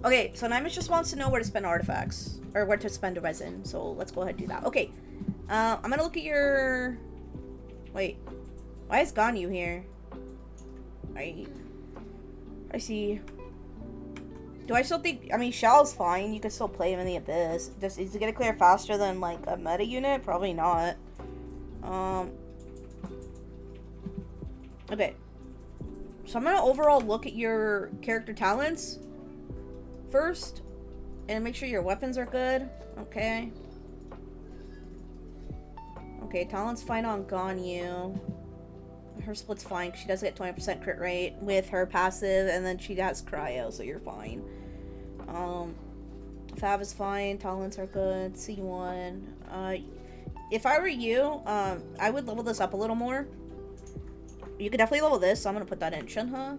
Okay, so Nymus just wants to know where to spend artifacts. Or where to spend the resin. So let's go ahead and do that. Okay. I'm gonna look at your... Wait. Why is Ganyu here? I see. Do I still think... I mean, Shell's fine. You can still play him in the Abyss. Is it gonna clear faster than, like, a meta unit? Probably not. Okay. So I'm gonna overall look at your character talents first. And make sure your weapons are good. Okay. Okay, talent's fine on Ganyu. Her split's fine. She does get 20% crit rate with her passive, and then she has cryo, so you're fine. Fav is fine. Talents are good. C1. If I were you, I would level this up a little more. You could definitely level this, so I'm gonna put that in. Shenhe.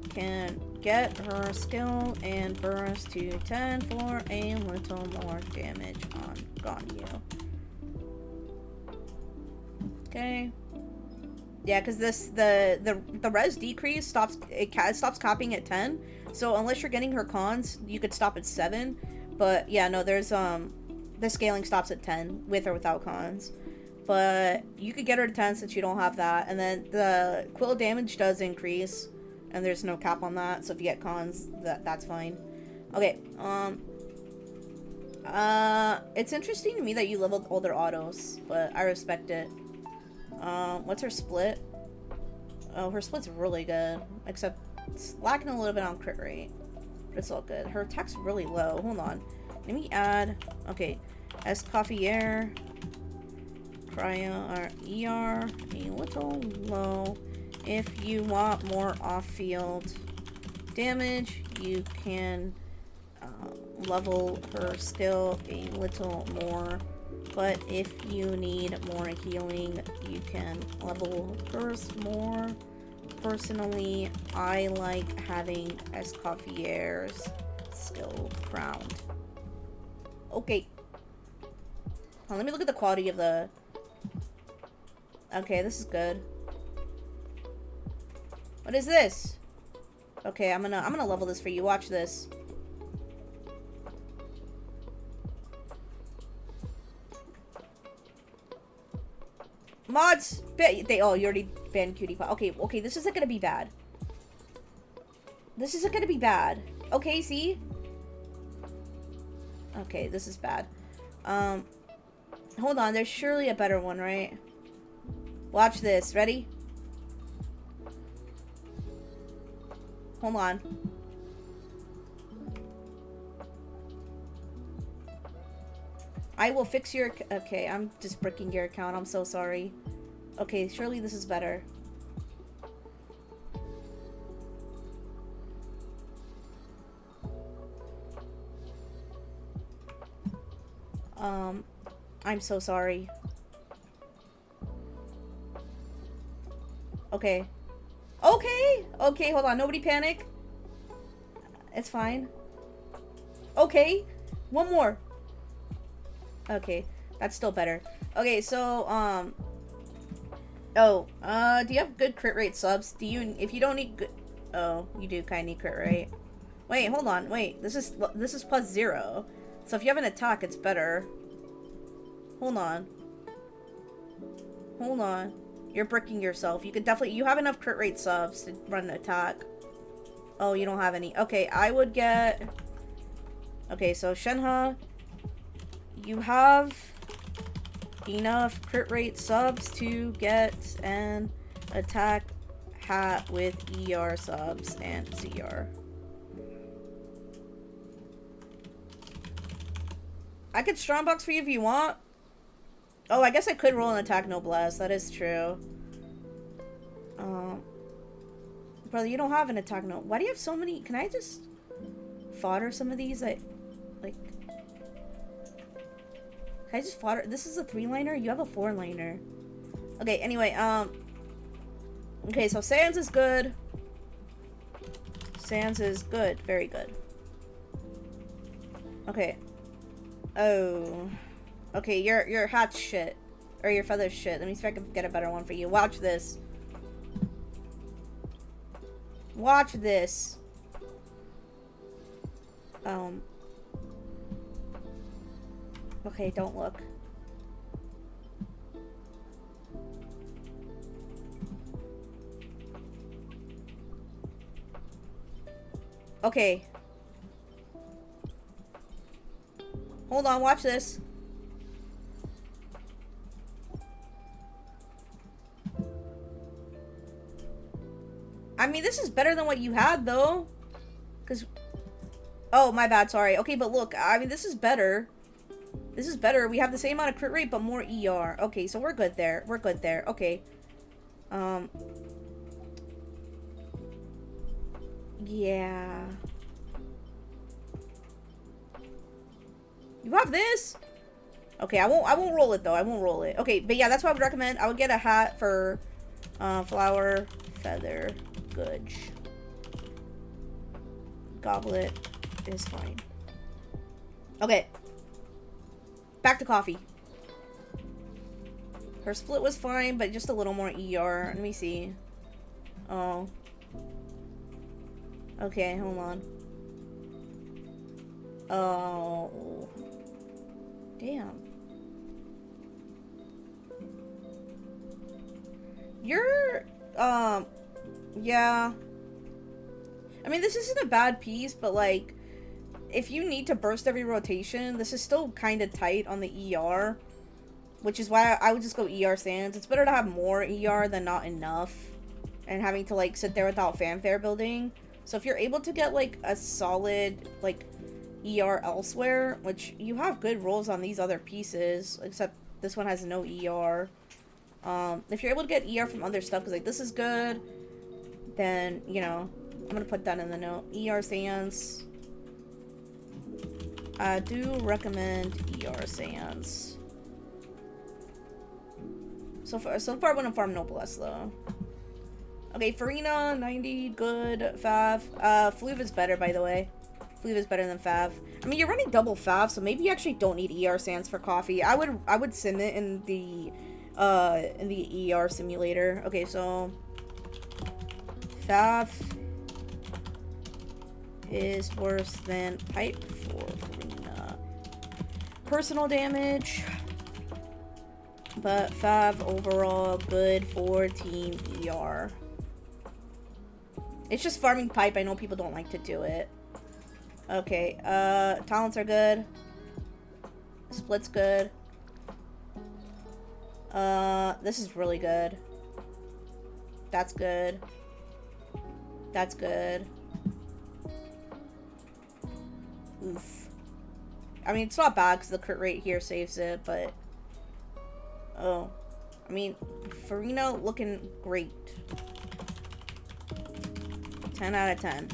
Can get her skill and burst to 10 for a little more damage on Ganyu. Okay. Yeah, because the res decrease stops capping at 10. So unless you're getting her cons, you could stop at 7. But yeah, no, there's the scaling stops at 10 with or without cons. But you could get her to 10 since you don't have that, and then the quill damage does increase. And there's no cap on that, so if you get cons, that's fine. Okay, it's interesting to me that you leveled all their autos, but I respect it. What's her split? Oh, her split's really good, except it's lacking a little bit on crit rate. But it's all good. Her attack's really low. Hold on. Let me add, okay, Escoffier, Cryo, or ER, a little low. If you want more off-field damage, you can level her skill a little more. But if you need more healing, you can level hers more. Personally, I like having Escoffier's skill crowned. Okay. Let me look at the quality of the... Okay, this is good. What is this? Okay, I'm gonna level this for you. Watch this. Mods! Oh, you already banned Cutie Pie. Okay, this isn't gonna be bad. This isn't gonna be bad. Okay, see? Okay, this is bad. Hold on, there's surely a better one, right? Watch this. Ready? Hold on. I will fix your... Okay, I'm just bricking your account. I'm so sorry. Okay, surely this is better. I'm so sorry. Okay. Okay, hold on. Nobody panic. It's fine. Okay. One more. Okay. That's still better. Okay, so, do you have good crit rate subs? If you don't need good... Oh, you do kind of need crit rate. Wait, hold on. Wait, this is +0. So if you have an attack, it's better. Hold on. Hold on. You're bricking yourself. You could definitely... You have enough crit rate subs to run an attack. Oh, you don't have any. Okay, I would get... Okay, so Shenhe, you have enough crit rate subs to get an attack hat with ER subs and CR. I could strongbox for you if you want. Oh, I guess I could roll an attack noblesse. That is true. Brother, you don't have an attack no. Why do you have so many? Can I just fodder some of these? Can I just fodder? This is a 3-liner. You have a 4-liner. Okay. Anyway, okay. So Sans is good. Sans is good. Very good. Okay. Oh. Okay, your hat's shit. Or your feather's shit. Let me see if I can get a better one for you. Watch this. Watch this. Okay, don't look. Okay. Hold on, watch this. I mean, this is better than what you had, though. Because... Oh, my bad, sorry. Okay, but look, I mean, this is better. This is better. We have the same amount of crit rate, but more ER. Okay, so we're good there. We're good there. Okay. Yeah. You have this? Okay, I won't roll it, though. I won't roll it. Okay, but yeah, that's what I would recommend. I would get a hat for, flower, feather, gudge. Goblet is fine. Okay. Back to coffee. Her split was fine, but just a little more ER. Let me see. Oh. Okay, hold on. Oh. Damn. You're, yeah. I mean, this isn't a bad piece, but, like, if you need to burst every rotation, this is still kind of tight on the ER. Which is why I would just go ER Sands. It's better to have more ER than not enough. And having to, like, sit there without fanfare building. So if you're able to get, like, a solid, like, ER elsewhere, which you have good rolls on these other pieces, except this one has no ER. If you're able to get ER from other stuff, because, like, this is good, then, you know, I'm going to put that in the note. ER Sands. I do recommend ER Sands. So far I wouldn't farm Noblesse, though. Okay, Farina, 90, good. Fav. Fluve is better, by the way. Fluve is better than Fav. I mean, you're running double Fav, so maybe you actually don't need ER Sands for coffee. I would sim it in the ER simulator. Okay, so Fav is worse than Pipe for Farina. Personal damage. But Fav overall good for team ER. It's just farming Pipe. I know people don't like to do it. Okay, talents are good. Split's good. This is really good. That's good. That's good. Oof. I mean, it's not bad because the crit rate here saves it, but... Oh. I mean, Farina looking great. 10 out of 10.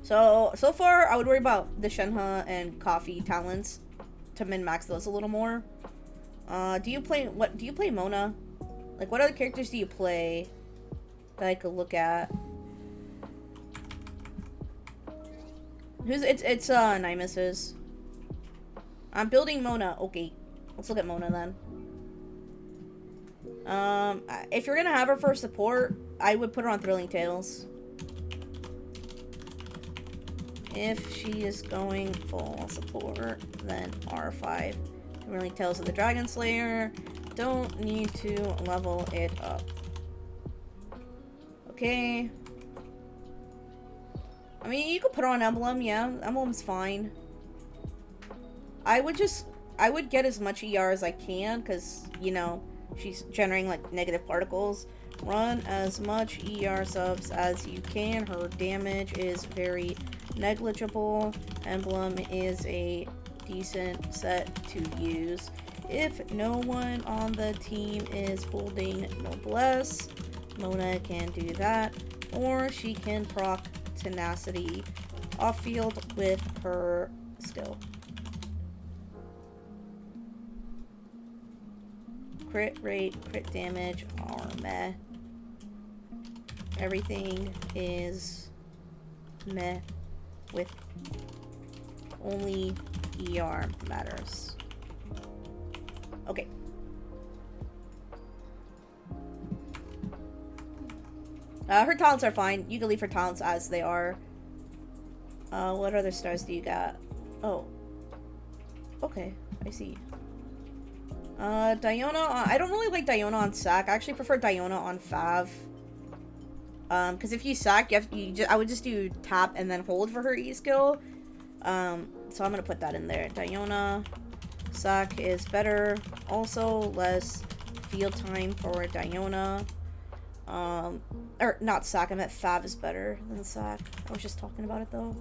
So far, I would worry about the Shenhe and Coffee talents to min-max those a little more. Do you play Mona? Like, what other characters do you play that I could look at? It's Nimus's. I'm building Mona. Okay. Let's look at Mona then. If you're gonna have her for support, I would put her on Thrilling Tales. If she is going full support, then R5. Thrilling Tales of the Dragon Slayer. Don't need to level it up. Okay. I mean, you could put her on Emblem, yeah. Emblem's fine. I would get as much ER as I can, because, you know, she's generating, like, negative particles. Run as much ER subs as you can. Her damage is very negligible. Emblem is a decent set to use. If no one on the team is holding Noblesse, Mona can do that. Or she can proc Tenacity off-field with her skill. Crit rate, crit damage are meh. Everything is meh with only ER matters. Okay. Her talents are fine. You can leave her talents as they are. What other stars do you got? Oh. Okay, I see. Diona, I don't really like Diona on Sack. I actually prefer Diona on Fav. Because if you Sack, I would just do tap and then hold for her E skill. So I'm gonna put that in there. Diona, Sack is better. Also, less field time for Diona. Or not Sack, I meant Fav is better than Sack. I was just talking about it though.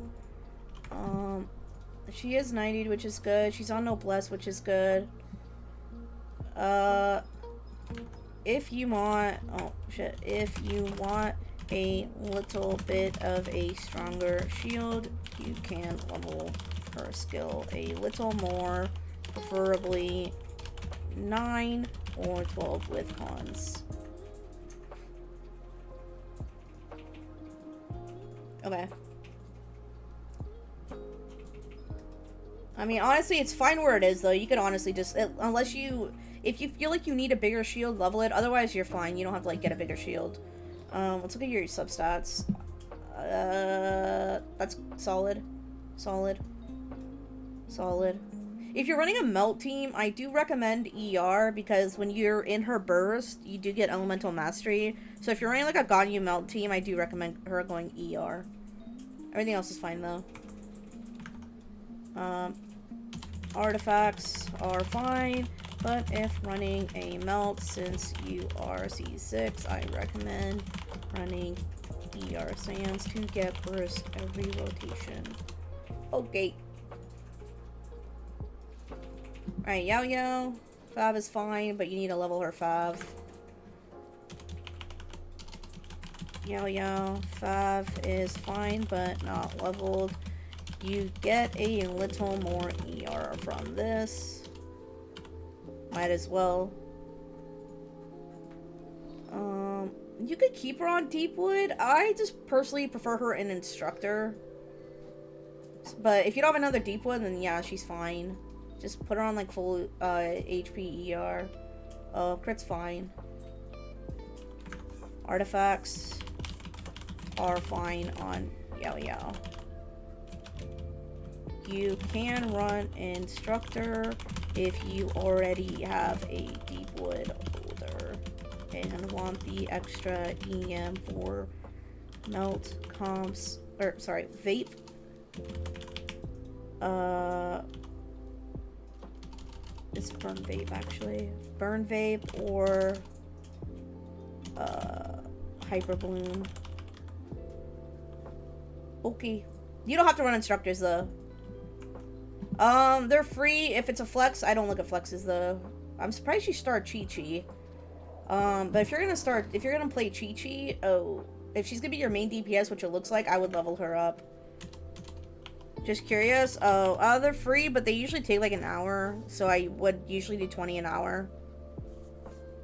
She is 90'd, which is good. She's on Noblesse, which is good. If you want, oh shit, if you want a little bit of a stronger shield, you can level her skill a little more, preferably 9 or 12 with cons. Okay. I mean, honestly, it's fine where it is, though. You could honestly just, unless you, if you feel like you need a bigger shield, level it. Otherwise, you're fine. You don't have to, like, get a bigger shield. Let's look at your substats. That's solid. Solid. Solid. If you're running a melt team, I do recommend ER, because when you're in her burst, you do get elemental mastery. So if you're running, like, a Ganyu melt team, I do recommend her going ER. Everything else is fine, though. Artifacts are fine, but if running a melt, since you are C6, I recommend running ER Sands to get burst every rotation. Okay. Alright, Yao Yao. Fav is fine, but you need to level her Fav. Yao Yao. Fav is fine, but not leveled. You get a little more ER from this. Might as well. You could keep her on Deepwood. I just personally prefer her in Instructor. But if you don't have another Deepwood, then yeah, she's fine. Just put her on like full HP ER. Crit's fine. Artifacts are fine on Yao Yao. You can run Instructor if you already have a Deepwood holder and want the extra EM for melt comps, or sorry, vape. It's burn vape actually. Burn vape or hyper bloom. Okay. You don't have to run instructors though. They're free if it's a flex. I don't look at flexes though. I'm surprised you start Chi-Chi. But if you're gonna play Chi-Chi, if she's gonna be your main DPS, which it looks like, I would level her up. Just curious. They're free, but they usually take like an hour, so I would usually do 20 an hour.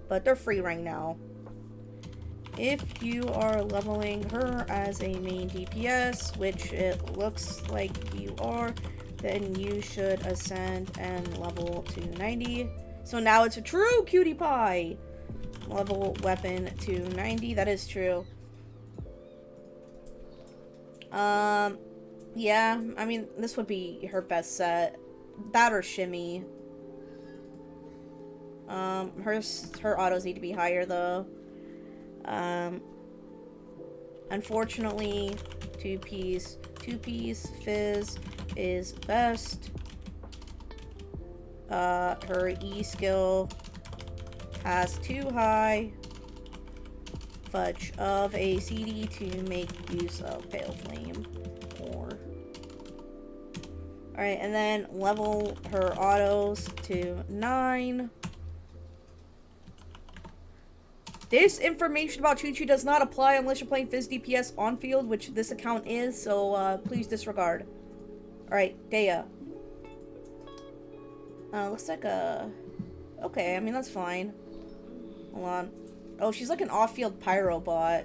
But they're free right now. If you are leveling her as a main DPS, which it looks like you are, then you should ascend and level to 90. So now it's a true cutie pie. Level weapon to 90. That is true. Yeah, I mean, this would be her best set. That or Shimmy. Her autos need to be higher, though. Unfortunately, two-piece Fizz is best. Her E skill has too high fudge of a CD to make use of Pale Flame. Alright, and then level her autos to 9. This information about Chi-Chi does not apply unless you're playing Fizz DPS on field, which this account is, so please disregard. Alright, Dea. Looks like a... Okay, I mean, that's fine. Hold on. Oh, she's like an off-field pyro bot.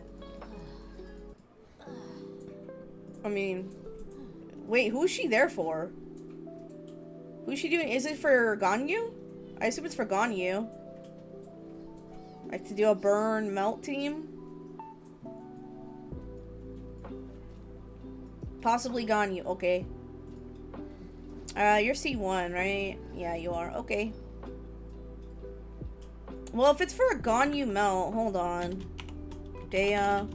I mean... Wait, who's she there for? Who's she doing? Is it for Ganyu? I assume it's for Ganyu. I have to do a burn melt team. Possibly Ganyu. Okay. You're C1, right? Yeah, you are. Okay. Well, if it's for a Ganyu melt, hold on. Dea.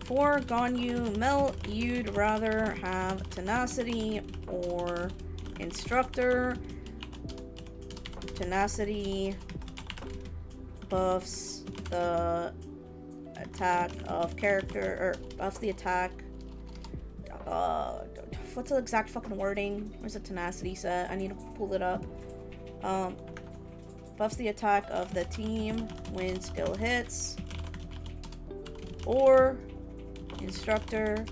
For Ganyu melt, you'd rather have Tenacity or Instructor. Tenacity buffs the attack of character, or buffs the attack. What's the exact fucking wording? Where's the Tenacity set? I need to pull it up. Buffs the attack of the team when skill hits. Or Instructor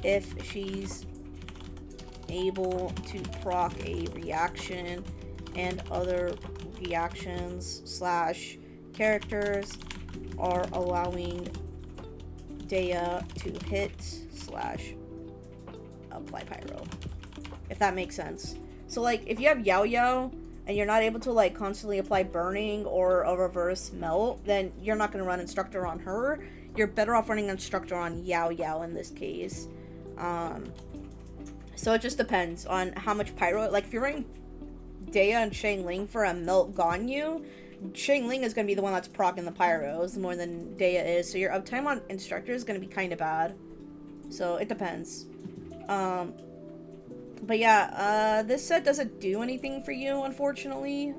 if she's able to proc a reaction and other reactions / characters are allowing Dea to hit / apply pyro. If that makes sense. So like if you have Yao Yao and you're not able to like constantly apply burning or a reverse melt, then you're not going to run Instructor on her. You're better off running Instructor on Yao Yao in this case. So it just depends on how much pyro. Like if you're running Dea and Xiangling for a melt Ganyu, Xiangling is going to be the one that's proccing the pyros more than Dea is. So your uptime on Instructor is going to be kind of bad. So it depends. But yeah, this set doesn't do anything for you, unfortunately,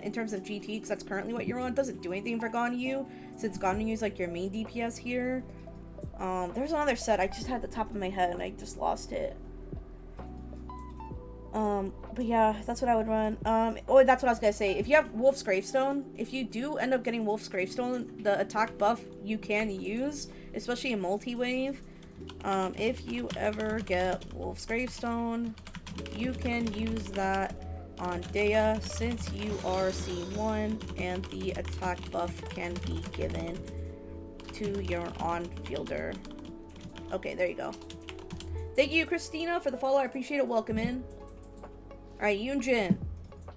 in terms of GT, because that's currently what you're on. It doesn't do anything for Ganyu, since Ganyu is like your main DPS here. There's another set I just had at the top of my head and I just lost it. But yeah, that's what I would run. Oh, that's what I was gonna say. If you have Wolf's Gravestone, if you do end up getting Wolf's Gravestone, the attack buff you can use, especially in multi-wave. If you ever get Wolf's Gravestone, you can use that on Dea since you are C1 and the attack buff can be given to your on-fielder. Okay, there you go. Thank you, Christina, for the follow. I appreciate it. Welcome in. Alright, Yunjin.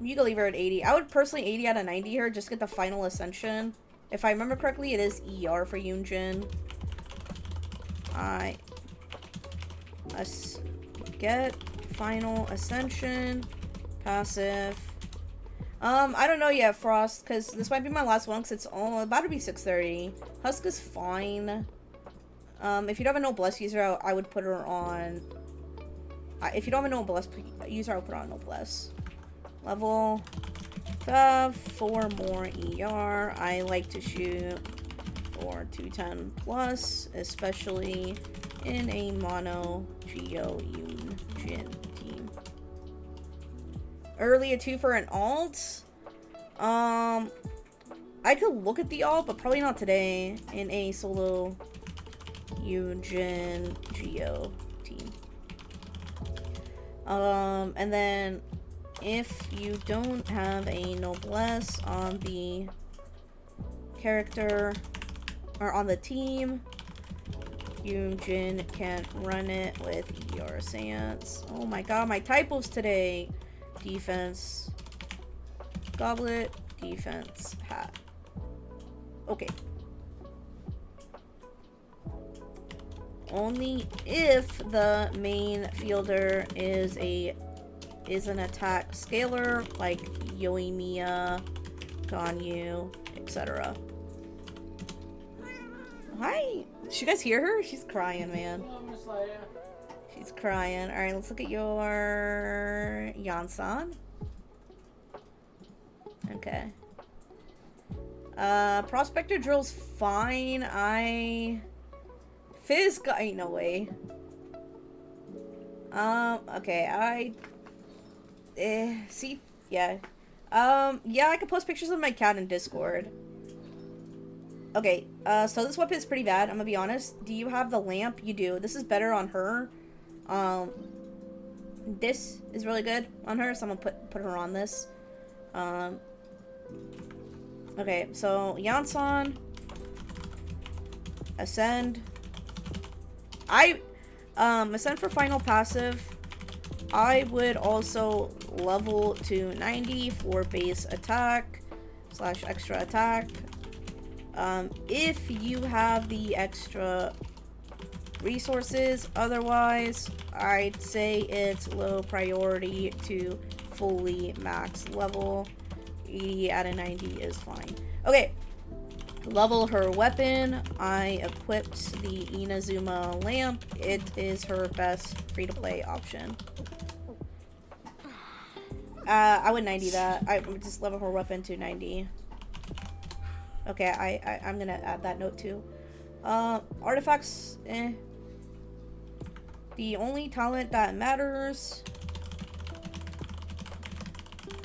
You can leave her at 80. I would personally 80 out of 90 her, just get the final ascension. If I remember correctly, it is ER for Yunjin. Get final ascension. Passive. I don't know yet, Frost, because this might be my last one, because it's all about to be 6:30. Husk is fine. If you don't have a Noblesse user, I would put her on... if you don't have a Noblesse user, I would put her on Noblesse. Level 4 more ER. I like to shoot for 210 plus, especially in a mono Geo Yunjin team. Early a 2 for an alt. I could look at the alt, but probably not today in a solo Yunjin Geo team. And then if you don't have a Noblesse on the character or on the team, Yunjin can run it with ER Sans. Oh my god, my typos today. Defense. Goblet. Defense. Hat. Okay. Only if the main fielder is an attack scaler like Yoimiya, Ganyu, etc. Hi! Did you guys hear her? She's crying, man. She's crying. Alright, let's look at your Yansan. Okay. Prospector Drill's fine. Fizz got... ain't no way. Okay, see? Yeah. Yeah, I can post pictures of my cat in Discord. Okay, so this weapon is pretty bad, I'm gonna be honest. Do you have the lamp? You do. This is better on her. This is really good on her, so I'm gonna put her on this. Okay, so Yansan. Ascend. Ascend for final passive. I would also level to 90 for base attack / extra attack. If you have the extra resources. Otherwise, I'd say it's low priority to fully max level. 80 out of 90 is fine. Okay, level her weapon. I equipped the Inazuma lamp. It is her best free-to-play option. I would 90 that. I would just level her weapon to 90. Okay, I'm gonna add that note too. Artifacts, eh. The only talent that matters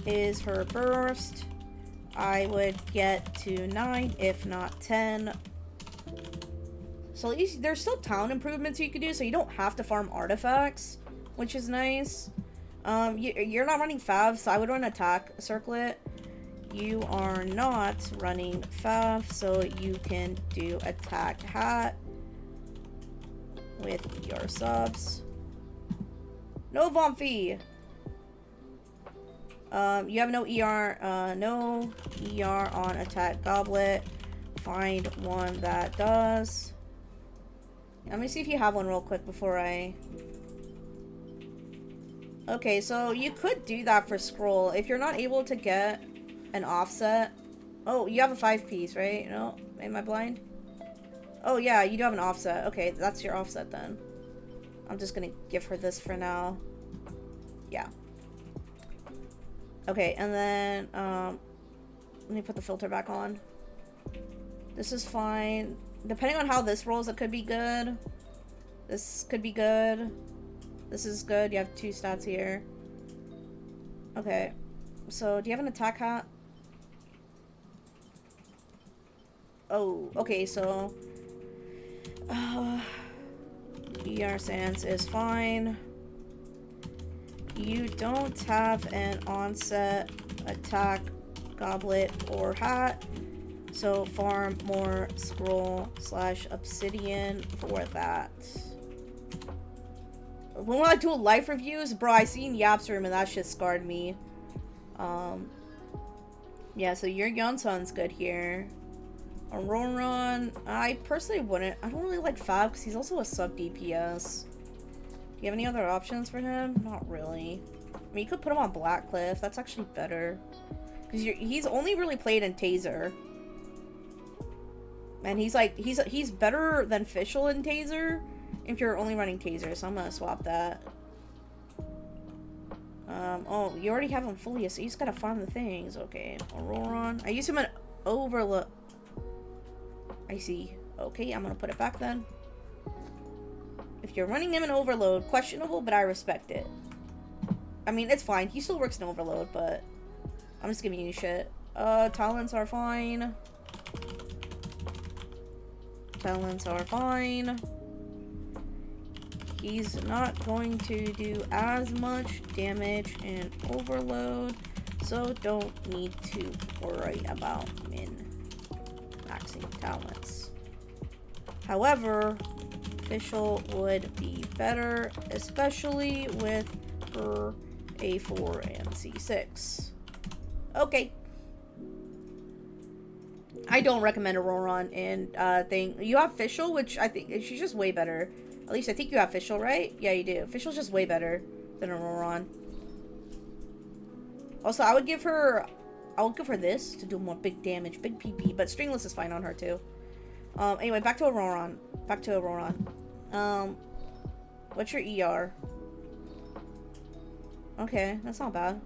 is her burst. I would get to 9, if not 10. So at least there's still talent improvements you could do, so you don't have to farm artifacts, which is nice. You're not running Fav, so I would run Attack Circlet. You are not running Fav, so you can do Attack Hat with your subs. No Vomfee! You have no ER, no ER on Attack Goblet. Find one that does. Let me see if you have one real quick before I... Okay, so you could do that for Scroll. If you're not able to get an offset... Oh, you have a 5-piece, right? No? Am I blind? Oh, yeah, you do have an offset. Okay, that's your offset then. I'm just gonna give her this for now. Yeah. Okay, and then, let me put the filter back on. This is fine. Depending on how this rolls, it could be good. This could be good. This is good. You have 2 stats here. Okay. So, do you have an attack hat? Oh, okay, so... ER Sans is fine. You don't have an onset, attack, goblet, or hat. So farm more scroll / obsidian for that. When I do life reviews, bro, I seen Yap's room and that shit scarred me. Yeah, so your Yonson's good here. Auroron, I personally wouldn't. I don't really like Fab because he's also a sub DPS. Do you have any other options for him? Not really. I mean, you could put him on Blackcliff. That's actually better. Because he's only really played in Taser. And he's like, he's better than Fischl in Taser if you're only running Taser, so I'm gonna swap that. Oh, you already have him fully, so you just gotta farm the things. Okay, Auroron. I use him in Overlook. I see. Okay, I'm gonna put it back then. If you're running him in Overload, questionable, but I respect it. I mean, it's fine. He still works in Overload, but I'm just giving you shit. Talents are fine. Talents are fine. He's not going to do as much damage in Overload, so don't need to worry about min-maxing talents. However, Fischl would be better, especially with her A4 and C6. Okay. I don't recommend Auroron in thing. You have Fischl, which I think she's just way better. At least I think you have Fischl, right? Yeah, you do. Fischl's just way better than Auroron. Also, I would give her this to do more big damage, big PP, but Stringless is fine on her too. Anyway, back to Auroron. What's your ER? Okay, that's not bad.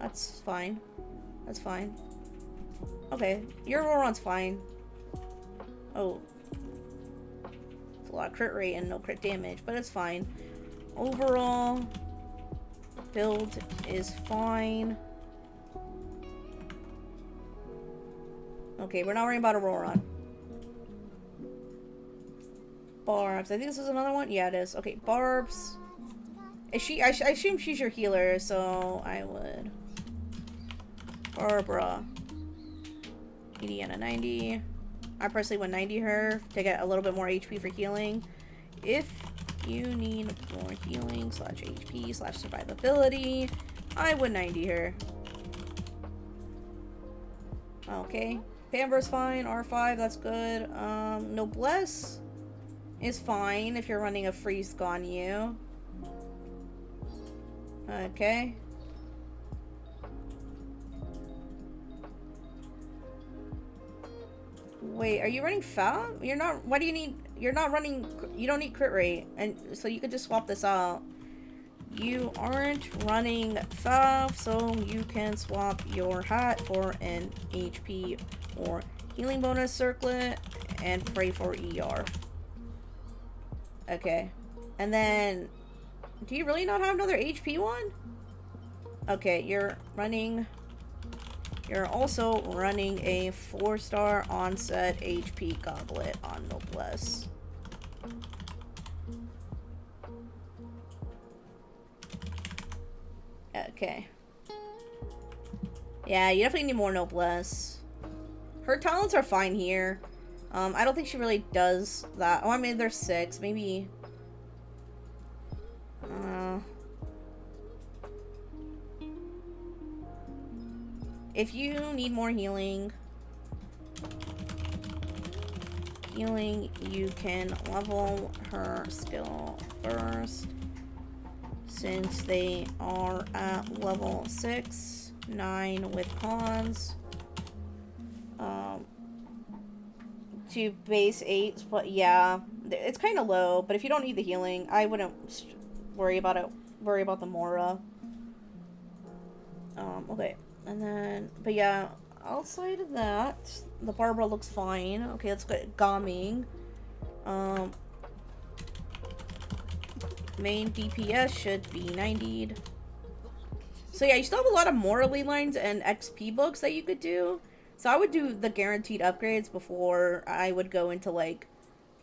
That's fine. That's fine. Okay, your Auroron's fine. Oh. It's a lot of crit rate and no crit damage, but it's fine. Overall, build is fine. Okay, we're not worrying about Auroron. Barbs. I think this is another one. Yeah, it is. Okay, Barbs. Is she? I assume she's your healer, so I would. Barbara. 80 and a 90. I personally would 90 her to get a little bit more HP for healing. If you need more healing / HP / survivability, I would 90 her. Okay. Pamber's fine. R5, that's good. Noblesse. is fine if you're running a freeze Ganyu. Okay. Wait, are you running foul? You're not. What do you need? You're not running. You don't need crit rate, and so you could just swap this out. You aren't running foul, so you can swap your hat for an HP or healing bonus circlet and pray for ER. Okay, and then do you really not have another HP one? Okay, you're running. You're also running a 4-star onset HP goblet on Noblesse. Okay. Yeah, you definitely need more Noblesse. Her talents are fine here. I don't think she really does that. Oh, I mean, there's 6. Maybe... if you need more healing, you can level her skill first, since they are at level 6, 9 with cons, to base 8, but yeah, it's kind of low, but if you don't need the healing, I wouldn't worry about it, worry about the Mora. Okay. And then, but yeah, outside of that, the Barbara looks fine. Okay, let's go Gaming. Main DPS should be 90'd. So yeah, you still have a lot of morally lines and XP books that you could do. So I would do the guaranteed upgrades before I would go into, like,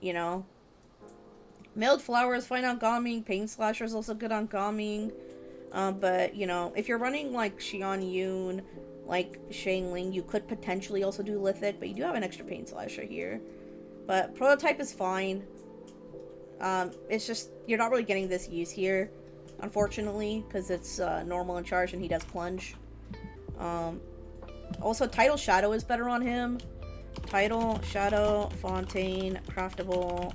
you know, Mailed Flowers, fine on Gaming. Pain Slasher is also good on Gaming. But, you know, if you're running, like, Xian Yun, like, Shang Ling, you could potentially also do Lithic, but you do have an extra Pain Slasher here. But Prototype is fine. It's just, you're not really getting this use here, unfortunately, because it's, normal in charge and he does Plunge. Also, Tidal Shadow is better on him. Tidal, Shadow, Fontaine, Craftable,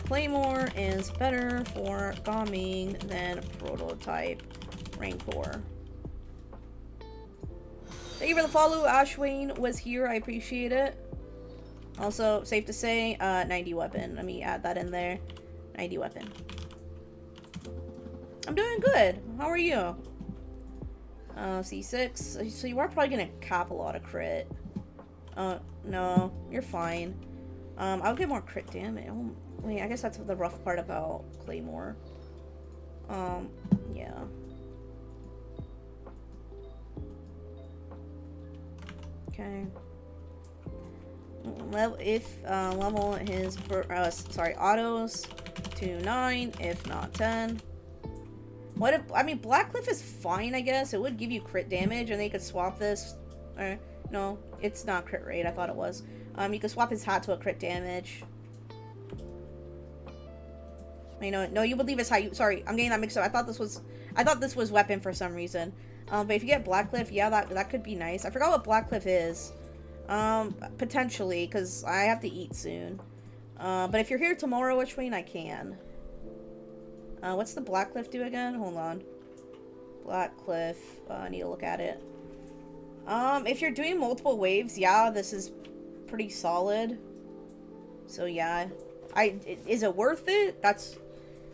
Claymore is better for Gaming than Prototype. Rancor. Thank you for the follow. Ashwayne was here. I appreciate it. Also, safe to say, 90 weapon. Let me add that in there. 90 weapon. I'm doing good. How are you? C6. So you are probably gonna cap a lot of crit. No, you're fine. I'll get more crit damage. Oh, wait, I guess that's the rough part about Claymore. Yeah. Okay. Level his autos to 9, if not 10. What if, I mean, Blackcliff is fine, I guess. It would give you crit damage, and they could swap this. No, it's not crit rate. I thought it was. You could swap his hat to a crit damage. You know, no, you would leave his hat. Sorry, I'm getting that mixed up. I thought this was weapon for some reason. But if you get Blackcliff, yeah, that could be nice. I forgot what Blackcliff is. Potentially, because I have to eat soon. But if you're here tomorrow, Witchwayne, I can. What's the Blackcliff do again? Hold on. Blackcliff. I need to look at it. If you're doing multiple waves, yeah, this is pretty solid. So yeah. Is it worth it?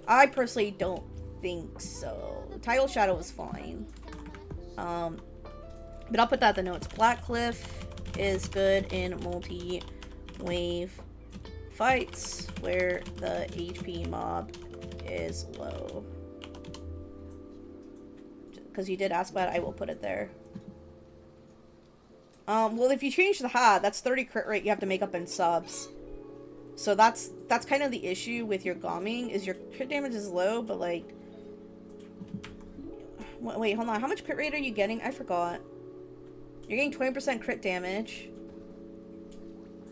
I personally don't think so. Tidal Shadow is fine. But I'll put that in the notes. Blackcliff is good in multi-wave fights where the HP mob is low. Because you did ask about it, I will put it there. Well, if you change the hat, that's 30 crit rate you have to make up in subs. So that's kind of the issue with your Gaming, is your crit damage is low, but like... Wait, hold on. How much crit rate are you getting? I forgot. You're getting 20% crit damage.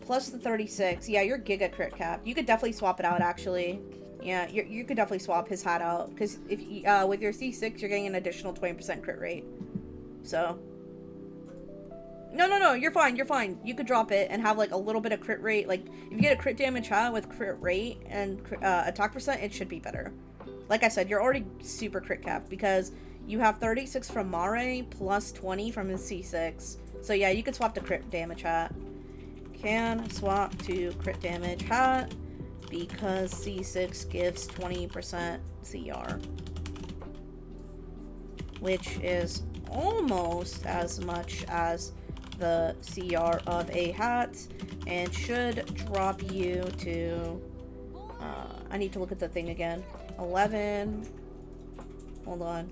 Plus the 36. Yeah, you're Giga crit cap. You could definitely swap it out, actually. Yeah, you could definitely swap his hat out. Because if with your C6, you're getting an additional 20% crit rate. So... No, you're fine, you're fine. You could drop it and have, like, a little bit of crit rate. Like, if you get a crit damage hat with crit rate and attack percent, it should be better. Like I said, you're already super crit capped because you have 36 from Mare plus 20 from his C6. So yeah, you could swap to crit damage hat. Can swap to crit damage hat because C6 gives 20% CR. Which is almost as much as the CR of a hat and should drop you to I need to look at the thing again. 11. Hold on.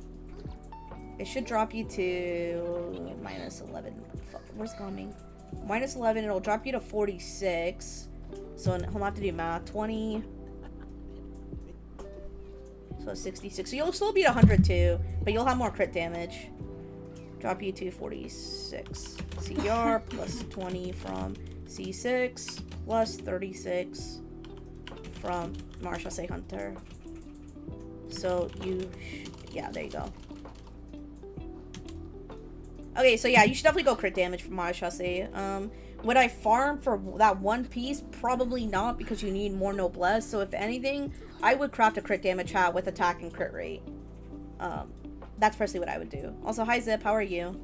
It should drop you to minus 11. Where's coming? Minus 11. It'll drop you to 46. So he'll have to do math. 20. So 66. So you'll still beat 102, but you'll have more crit damage. Drop you to 46. CR plus 20 from C6 plus 36 from Marshall Hunter. So yeah, there you go. Okay, so yeah, you should definitely go crit damage from Marshall. Would I farm for that one piece? Probably not, because you need more noblesse. So if anything, I would craft a crit damage hat with attack and crit rate. That's personally what I would do. Also, hi Zip, how are you?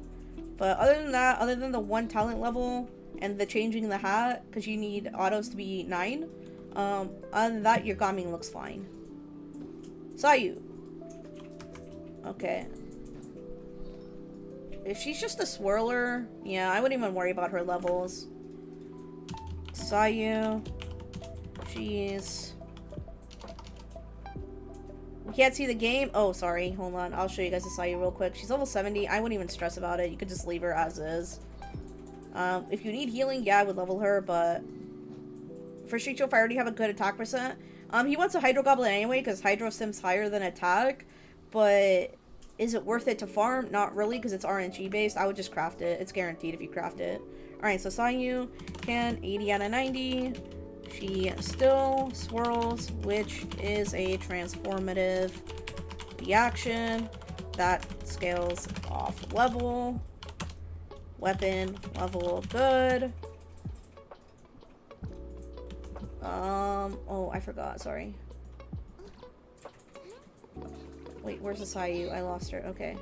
But other than that, other than the one talent level and the changing the hat, because you need autos to be 9, other than that, your Gaming looks fine. Sayu. Okay. If she's just a swirler, yeah, I wouldn't even worry about her levels. Sayu. She's... We can't see the game. Oh, sorry. Hold on. I'll show you guys the Sayu real quick. She's level 70. I wouldn't even stress about it. You could just leave her as is. If you need healing, yeah, I would level her, but... For Shicho, if I already have a good attack percent... he wants a Hydro Goblin anyway, because Hydro Sim's higher than attack, but... Is it worth it to farm? Not really, because it's RNG based. I would just craft it. It's guaranteed if you craft it. Alright, so Sayu can 80 out of 90. She still swirls, which is a transformative reaction that scales off level. Weapon level good. Oh, I forgot. Sorry. Wait, where's the Sayu? I lost her. Okay.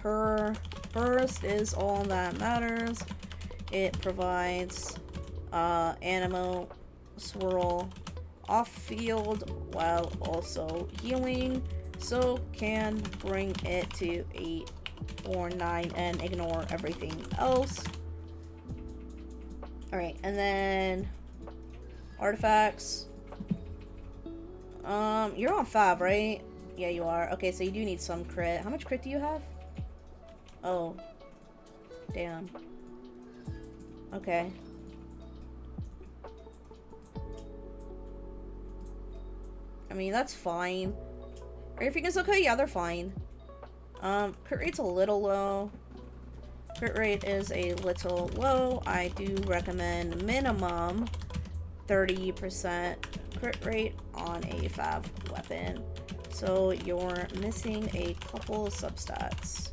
Her burst is all that matters. It provides Animo Swirl off field while also healing, so can bring it to 8 or 9 and ignore everything else. Alright, and then artifacts. You're on 5, right? Yeah, you are. Okay, so you do need some crit. How much crit do you have? Oh. Damn. Okay. I mean, that's fine. Are your fingers okay? Yeah, they're fine. Crit rate's a little low. Crit rate is a little low. I do recommend minimum 30% crit rate on a Fav weapon. So you're missing a couple of substats.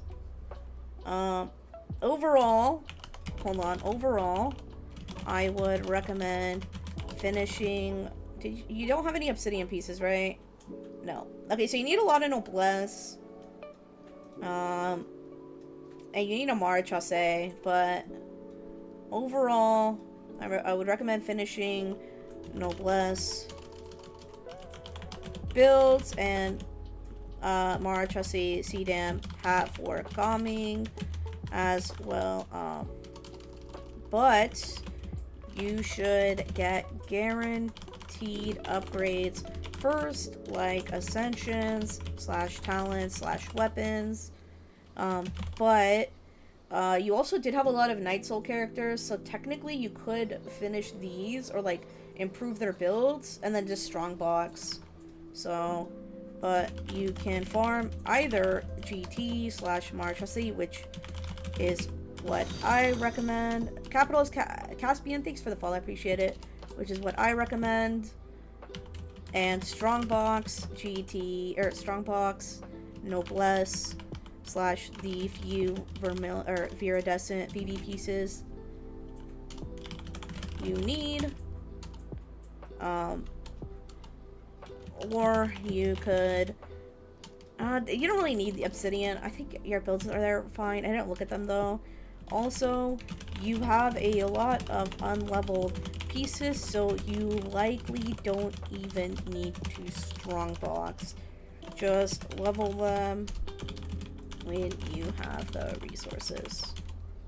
Overall, hold on, overall, I would recommend finishing... You don't have any obsidian pieces, right? No. Okay, so you need a lot of noblesse. And you need a Marichase, but overall, I would recommend finishing noblesse builds and Marichase Cdam hat for calming as well. But you should get guaranteed upgrades first, like ascensions / talents / weapons. But you also did have a lot of Night Soul characters, so technically you could finish these or like improve their builds and then just strong box. So, but you can farm either GT / Marchasi, which is what I recommend. Capital is Caspian, thanks for the follow, I appreciate it. Which is what I recommend. And Strongbox, GT, or Strongbox, Noblesse, / the few or viridescent VV pieces you need. Or you could you don't really need the obsidian. I think your builds are there fine. I didn't look at them though. Also, you have a lot of unleveled pieces, so you likely don't even need to strongbox. Just level them when you have the resources.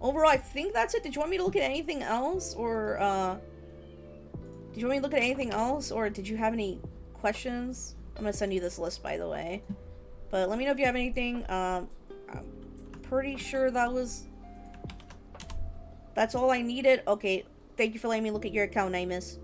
Overall, I think that's it. Did you want me to look at anything else, or did you want me to look at anything else, or did you have any questions? I'm gonna send you this list, by the way. But let me know if you have anything. I'm pretty sure that's all I needed. Okay, thank you for letting me look at your account, Namus.